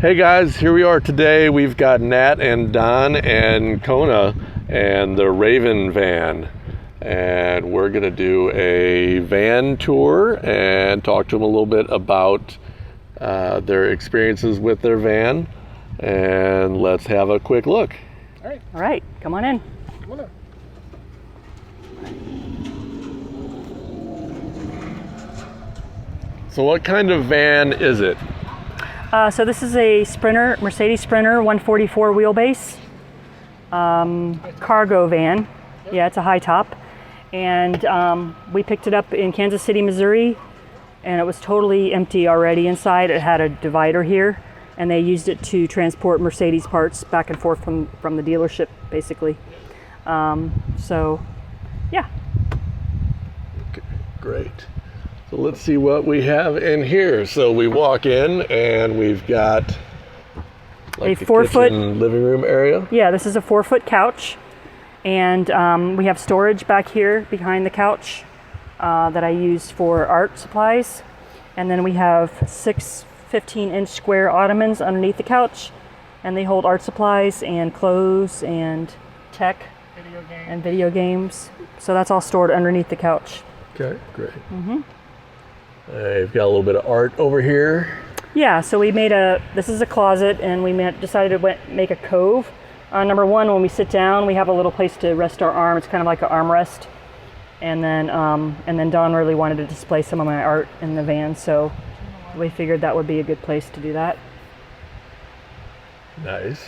Hey guys, here we are today. We've got Nat and Don and Kona and the Raven van. And we're gonna do a van tour and talk to them a little bit about their experiences with their van. And let's have a quick look. All right, come on in. Come on in. So what kind of van is it? So this is a Sprinter, Mercedes Sprinter 144 wheelbase cargo van. Yeah, it's a high top. And we picked it up in Kansas City, Missouri, and it was totally empty already inside. It had a divider here, and they used it to transport Mercedes parts back and forth from the dealership, basically. So, yeah. Okay, great. So let's see what we have in here. So we walk in and we've got like a 4-foot living room area. Yeah, this is a 4-foot couch, and we have storage back here behind the couch that I used for art supplies, and then we have 6 15-inch square ottomans underneath the couch, and they hold art supplies and clothes and tech and video games. So that's all stored underneath the couch. Okay, great. You've got a little bit of art over here. Yeah, so we made this is a closet, and we decided to make a cove. Number one, when we sit down, we have a little place to rest our arm. It's kind of like an armrest. And then Don really wanted to display some of my art in the van, so we figured that would be a good place to do that. Nice.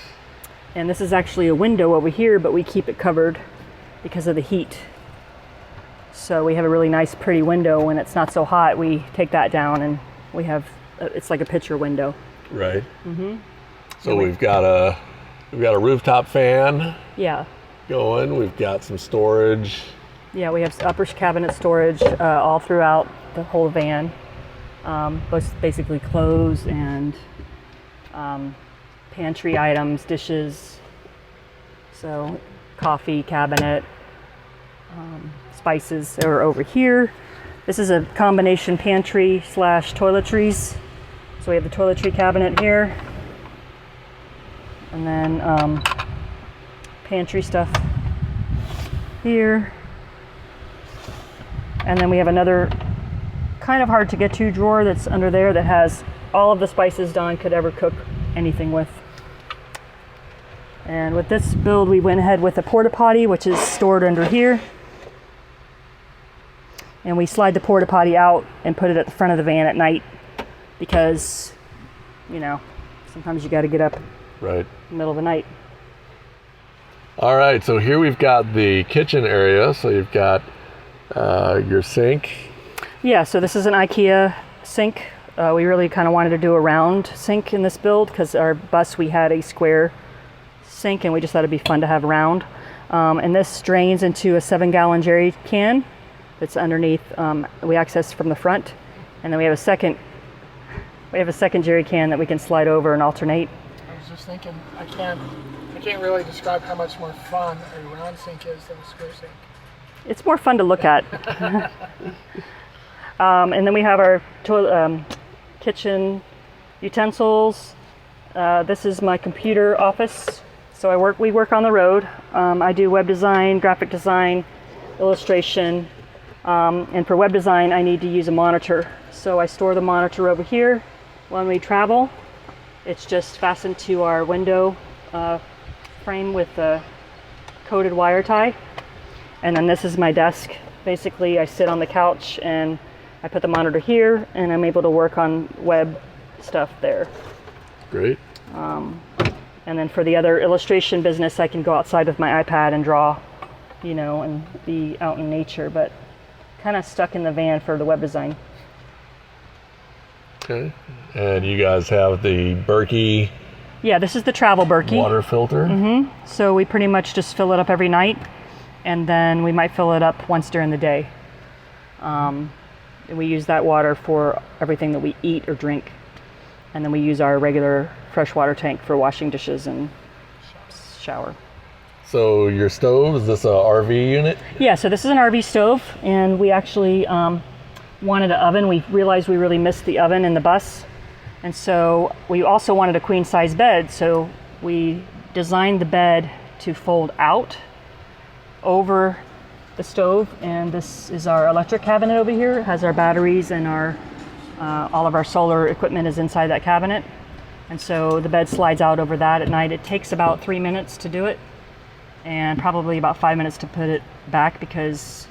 And this is actually a window over here, but we keep it covered because of the heat. So we have a really nice, pretty window. When it's not so hot, we take that down, and we have it's like a picture window. Right. So we've got a rooftop fan. Yeah. Going. We've got some storage. Yeah, we have upper cabinet storage all throughout the whole van. Basically clothes and pantry items, dishes. So coffee cabinet. Spices are over here. This is a combination pantry / toiletries. So we have the toiletry cabinet here, and then pantry stuff here, and then we have another kind of hard to get to drawer that's under there that has all of the spices Don could ever cook anything with. And with this build, we went ahead with a porta potty, which is stored under here. And we slide the porta potty out and put it at the front of the van at night because, you know, sometimes you got to get up right in the middle of the night. All right, so here we've got the kitchen area. So you've got your sink. Yeah, so this is an IKEA sink. We really kind of wanted to do a round sink in this build because our bus, we had a square sink, and we just thought it'd be fun to have round. And this drains into a 7-gallon jerry can. It's underneath. We access from the front, and then we have a second jerry can that we can slide over and alternate. I was just thinking, I can't really describe how much more fun a round sink is than a square sink. It's more fun to look at. And then we have our kitchen utensils. This is my computer office. So we work on the road. I do web design, graphic design, illustration. And for web design, I need to use a monitor. So I store the monitor over here when we travel. It's just fastened to our window frame with a coated wire tie. And then this is my desk. Basically, I sit on the couch and I put the monitor here, and I'm able to work on web stuff there. Great. And then for the other illustration business, I can go outside with my iPad and draw, you know, and be out in nature, but kind of stuck in the van for the web design. Okay. And you guys have the Berkey. Yeah, this is the travel Berkey. Water filter. So we pretty much just fill it up every night, and then we might fill it up once during the day. And we use that water for everything that we eat or drink. And then we use our regular freshwater tank for washing dishes and shower. So your stove, is this a RV unit? Yeah, so this is an RV stove, and we actually wanted an oven. We realized we really missed the oven in the bus, And so we also wanted a queen size bed, so we designed the bed to fold out over the stove. And this is our electric cabinet over here. It has our batteries and our all of our solar equipment is inside that cabinet. And so the bed slides out over that at night. It takes about 3 minutes to do it and probably about 5 minutes to put it back, because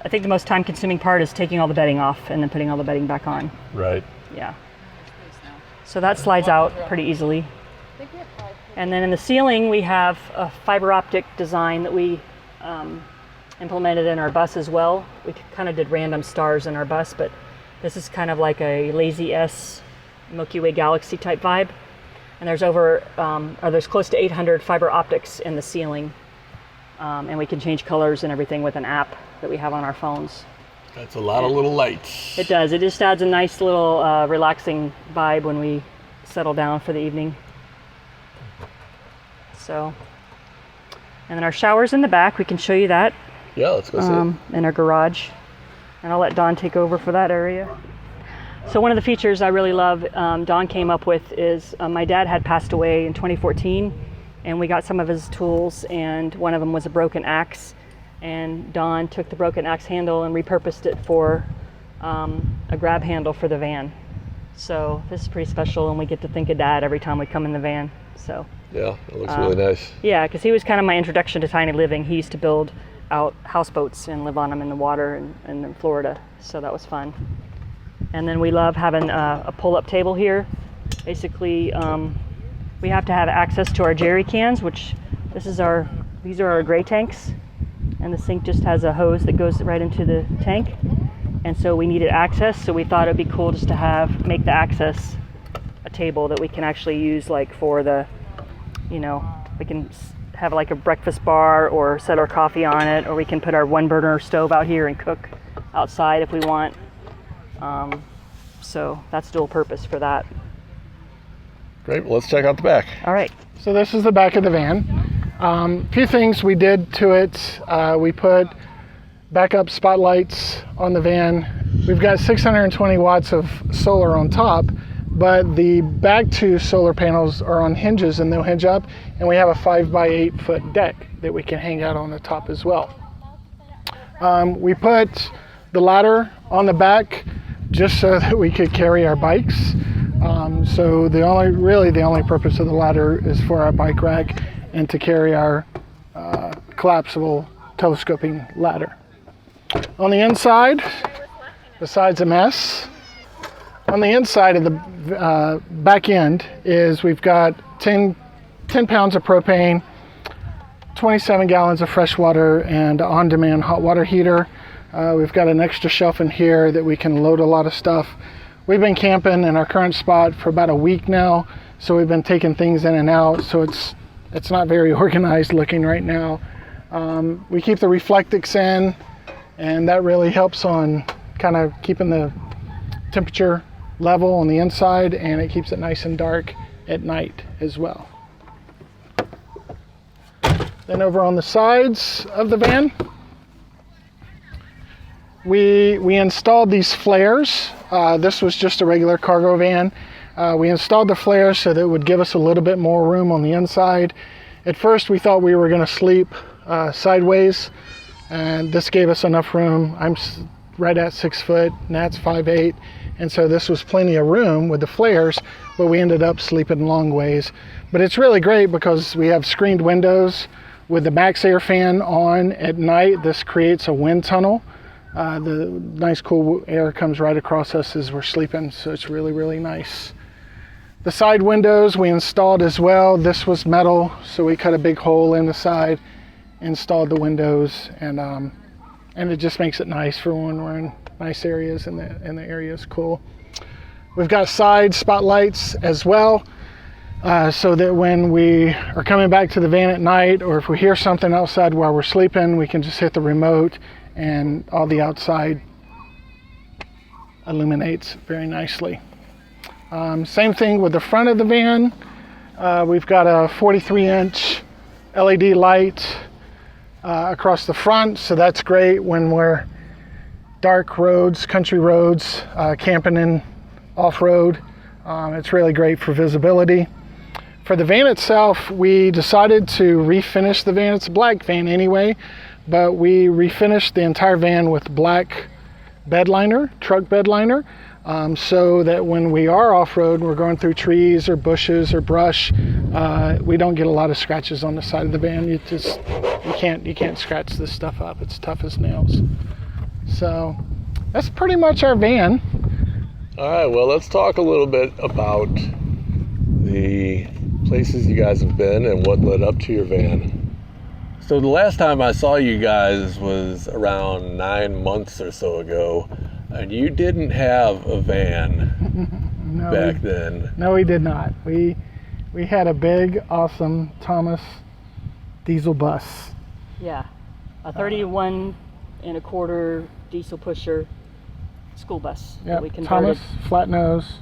I think the most time consuming part is taking all the bedding off and then putting all the bedding back on. Right. Yeah. So that slides out pretty easily. And then in the ceiling, we have a fiber optic design that we implemented in our bus as well. We kind of did random stars in our bus, but this is kind of like a Lazy S Milky Way galaxy type vibe. And there's there's close to 800 fiber optics in the ceiling. And we can change colors and everything with an app that we have on our phones. That's a lot of little lights. It does. It just adds a nice little relaxing vibe when we settle down for the evening. So, and then our shower's in the back. We can show you that. Yeah, let's go see it. In our garage. And I'll let Don take over for that area. So one of the features I really love, Don came up with, is my dad had passed away in 2014, and we got some of his tools, and one of them was a broken axe. And Don took the broken axe handle and repurposed it for a grab handle for the van. So this is pretty special, and we get to think of Dad every time we come in the van. So yeah, it looks really nice. Yeah, because he was kind of my introduction to tiny living. He used to build out houseboats and live on them in the water and in Florida, so that was fun. And then we love having a pull-up table here. Basically, we have to have access to our jerry cans, which these are our gray tanks, and the sink just has a hose that goes right into the tank. And so we needed access, so we thought it'd be cool just to make the access a table that we can actually use, like for the, we can have like a breakfast bar or set our coffee on it, or we can put our one burner stove out here and cook outside if we want. So that's dual purpose for that. Great, well, let's check out the back. All right. So this is the back of the van. A few things we did to it. We put backup spotlights on the van. We've got 620 watts of solar on top, but the back two solar panels are on hinges and they'll hinge up, and we have a 5x8 foot deck that we can hang out on the top as well. We put the ladder on the back just so that we could carry our bikes. So the only purpose of the ladder is for our bike rack and to carry our collapsible telescoping ladder. On the inside, the side's a mess. On the inside of the back end we've got 10 pounds of propane, 27 gallons of fresh water, and on-demand hot water heater. We've got an extra shelf in here that we can load a lot of stuff. We've been camping in our current spot for about a week now, so we've been taking things in and out, so it's not very organized looking right now. We keep the Reflectix in, and that really helps on kind of keeping the temperature level on the inside, and it keeps it nice and dark at night as well. Then over on the sides of the van, we installed these flares. This was just a regular cargo van. We installed the flares so that it would give us a little bit more room on the inside. At first we thought we were going to sleep sideways, and this gave us enough room. I'm right at 6 foot, Nat's 5'8", and so this was plenty of room with the flares, but we ended up sleeping long ways. But it's really great because we have screened windows with the max air fan on at night. This creates a wind tunnel. The nice cool air comes right across us as we're sleeping, so it's really, really nice. The side windows we installed as well. This was metal, so we cut a big hole in the side, installed the windows, and it just makes it nice for when we're in nice areas and the area is cool. We've got side spotlights as well, so that when we are coming back to the van at night, or if we hear something outside while we're sleeping, we can just hit the remote and all the outside illuminates very nicely. Same thing with the front of the van. We've got a 43-inch LED light across the front, so that's great when we're dark roads, country roads, camping in off-road. It's really great for visibility. For the van itself, we decided to refinish the van. It's a black van anyway, but we refinished the entire van with black bed liner, truck bed liner, so that when we are off-road, we're going through trees or bushes or brush, we don't get a lot of scratches on the side of the van. You can't scratch this stuff up. It's tough as nails. So that's pretty much our van. All right, well, let's talk a little bit about the places you guys have been and what led up to your van. So the last time I saw you guys was around 9 months or so ago, and you didn't have a van back then. No, we did not. We had a big, awesome Thomas diesel bus. Yeah, a 31 and a quarter diesel pusher school bus. Yeah, that we converted. Thomas, flat nose,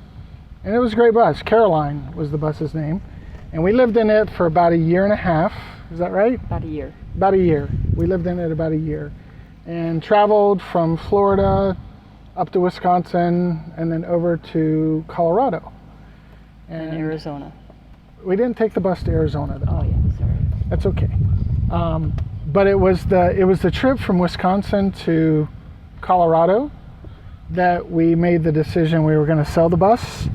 and it was a great bus. Caroline was the bus's name, and we lived in it for about 1.5 years. Is that right? About a year. About a year. We lived in it about a year, and traveled from Florida up to Wisconsin, and then over to Colorado. And Arizona. We didn't take the bus to Arizona, though. Oh yeah, sorry. That's okay. But it was the trip from Wisconsin to Colorado that we made the decision we were going to sell the bus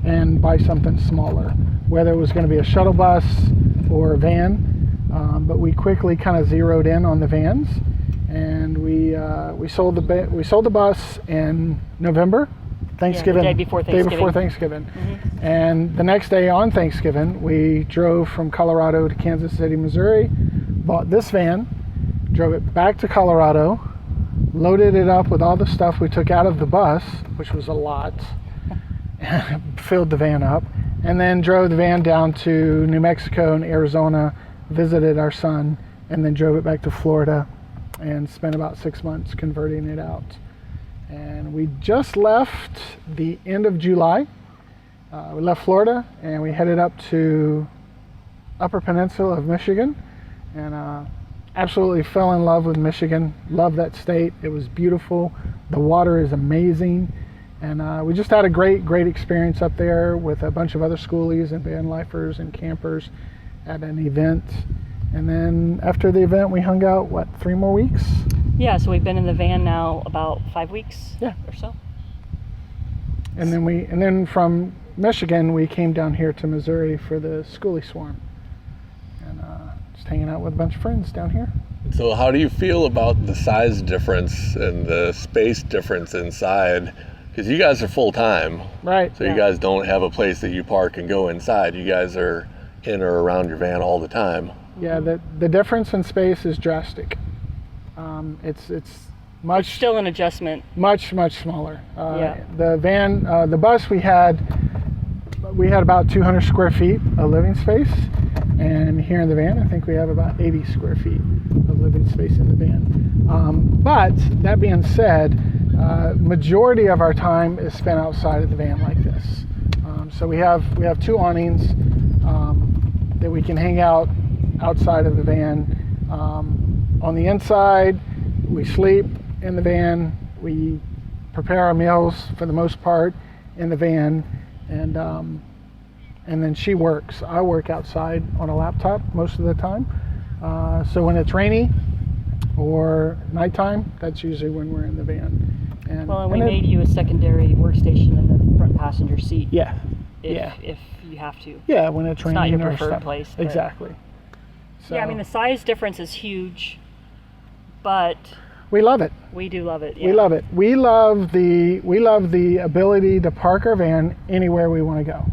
and buy something smaller, whether it was going to be a shuttle bus or a van. But we quickly kind of zeroed in on the vans, and we sold the bus in November, Thanksgiving. Yeah, the day before Thanksgiving. Mm-hmm. And the next day on Thanksgiving, we drove from Colorado to Kansas City, Missouri, bought this van, drove it back to Colorado, loaded it up with all the stuff we took out of the bus, which was a lot, filled the van up, and then drove the van down to New Mexico and Arizona, visited our son, and then drove it back to Florida and spent about 6 months converting it out. And we just left the end of July. We left Florida and we headed up to Upper Peninsula of Michigan, and absolutely fell in love with Michigan. Love that state. It was beautiful. The water is amazing. And we just had a great experience up there with a bunch of other schoolies and van lifers and campers at an event. And then after the event, we hung out, 3 more weeks? Yeah, so we've been in the van now about 5 weeks or so. And then from Michigan, we came down here to Missouri for the Skoolie Swarm. And just hanging out with a bunch of friends down here. So how do you feel about the size difference and the space difference inside? Because you guys are full-time. Right. So you guys don't have a place that you park and go inside. You guys are in or around your van all the time. Yeah, the difference in space is drastic. It's much... It's still an adjustment. Much smaller. The van, the bus we had about 200 square feet of living space. And here in the van, I think we have about 80 square feet of living space in the van. But that being said, majority of our time is spent outside of the van like this. So we have 2 awnings that we can hang out outside of the van. On the inside, we sleep in the van. We prepare our meals for the most part in the van, and then she works. I work outside on a laptop most of the time. So when it's rainy or nighttime, that's usually when we're in the van. And we made you a secondary workstation in the front passenger seat. Yeah. If you have to. Yeah, when it's raining. It's not your or preferred stuff. place. Exactly. So, yeah, I mean the size difference is huge, but we love it. We do love it. Yeah. We love it. We love the ability to park our van anywhere we want to go.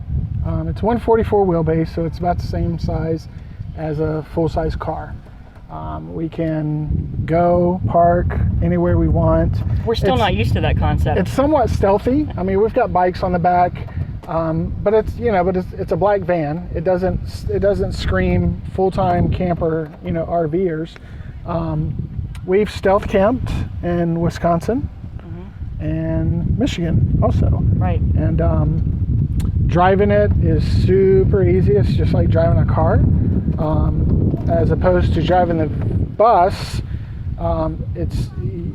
It's 144 wheelbase, so it's about the same size as a full-size car. We can go park anywhere we want. We're still not used to that concept. It's somewhat stealthy. I mean, we've got bikes on the back, but it's a black van. It doesn't scream full-time camper, RVers. We've stealth camped in Wisconsin and Michigan also. Right. And driving it is super easy. It's just like driving a car. As opposed to driving the bus,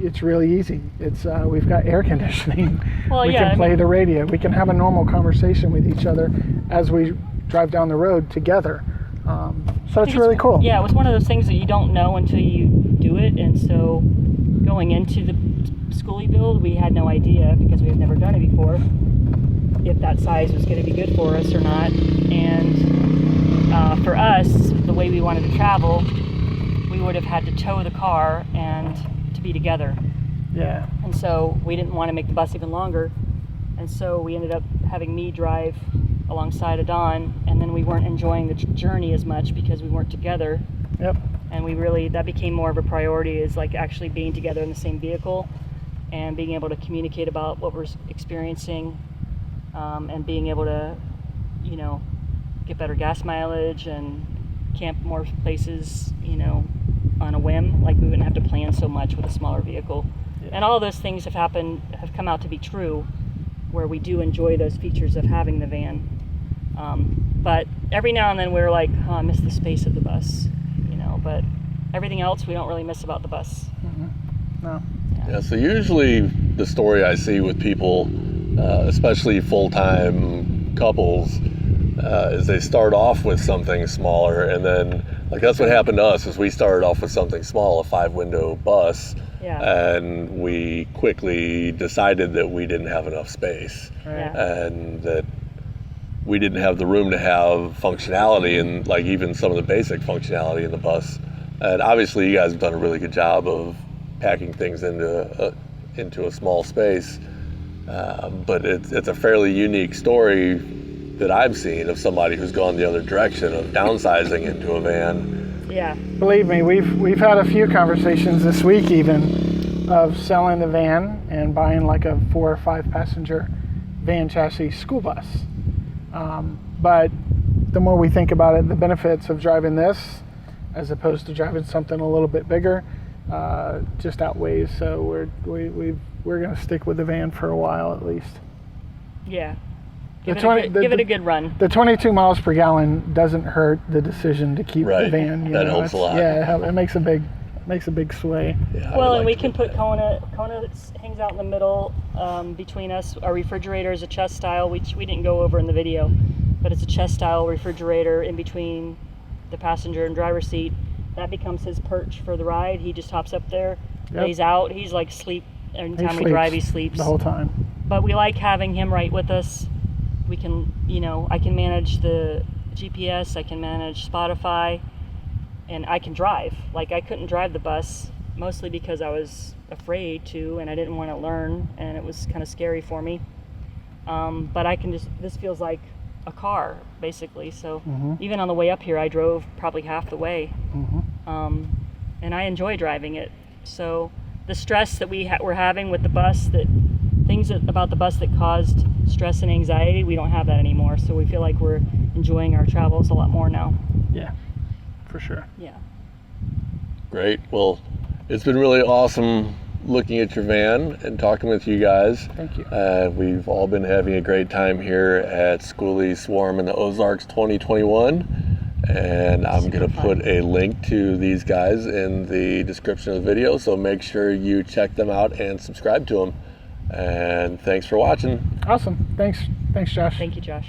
it's really easy. It's we've got air conditioning. Well, We yeah, can play the radio. We can have a normal conversation with each other as we drive down the road together. So it's really cool. Yeah, it was one of those things that you don't know until you do it, and so going into the Skoolie build, we had no idea because we had never done it before if that size was going to be good for us or not. And for us, the way we wanted to travel, we would have had to tow the car and to be together. Yeah. And so we didn't want to make the bus even longer, and so we ended up having me drive alongside of Don, and then we weren't enjoying the journey as much because we weren't together. Yep. And that became more of a priority, is like actually being together in the same vehicle and being able to communicate about what we're experiencing, and being able to, get better gas mileage and camp more places, on a whim. Like we wouldn't have to plan so much with a smaller vehicle. Yeah. And all those things have come out to be true, where we do enjoy those features of having the van. But every now and then we're like, I miss the space of the bus, but everything else we don't really miss about the bus. Mm-hmm. No. Yeah, so usually the story I see with people, especially full-time couples, is they start off with something smaller, and then, like, that's what happened to us, is we started off with something small, a 5-window bus, Yeah. and we quickly decided that we didn't have enough space, Yeah. and that we didn't have the room to have functionality, and like even some of the basic functionality in the bus. And obviously you guys have done a really good job of packing things into a small space, but it's a fairly unique story that I've seen of somebody who's gone the other direction of downsizing into a van. Yeah. Believe me, we've had a few conversations this week even of selling the van and buying like a 4 or 5 passenger van chassis school bus. But the more we think about it, the benefits of driving this as opposed to driving something a little bit bigger just outweighs. So we're going to stick with the van for a while at least. Yeah. The Give it a good run. The 22 miles per gallon doesn't hurt the decision to keep Right. the van. That helps a lot. Yeah, it makes a big sway. Yeah, I Well, would and like we to can look put Kona hangs out in the middle between us. Our refrigerator is a chest style, which we didn't go over in the video, but it's a chest style refrigerator in between the passenger and driver's seat. That becomes his perch for the ride. He just hops up there, lays out. He's like sleep. Anytime we drive, he sleeps the whole time. But we like having him right with us. We can, I can manage the GPS, I can manage Spotify, and I can drive. Like, I couldn't drive the bus, mostly because I was afraid to, and I didn't want to learn, and it was kind of scary for me. But this feels like a car, basically. So even on the way up here, I drove probably half the way. And I enjoy driving it. So the stress that we're having with the bus, about the bus that caused stress and anxiety, we don't have that anymore. So we feel like we're enjoying our travels a lot more now. Yeah, for sure. Yeah. Great. Well, it's been really awesome looking at your van and talking with you guys. Thank you. We've all been having a great time here at Skoolie Swarm in the Ozarks 2021. And I'm going to put a link to these guys in the description of the video. So make sure you check them out and subscribe to them. And thanks for watching. Awesome. Thanks, Josh. Thank you, Josh.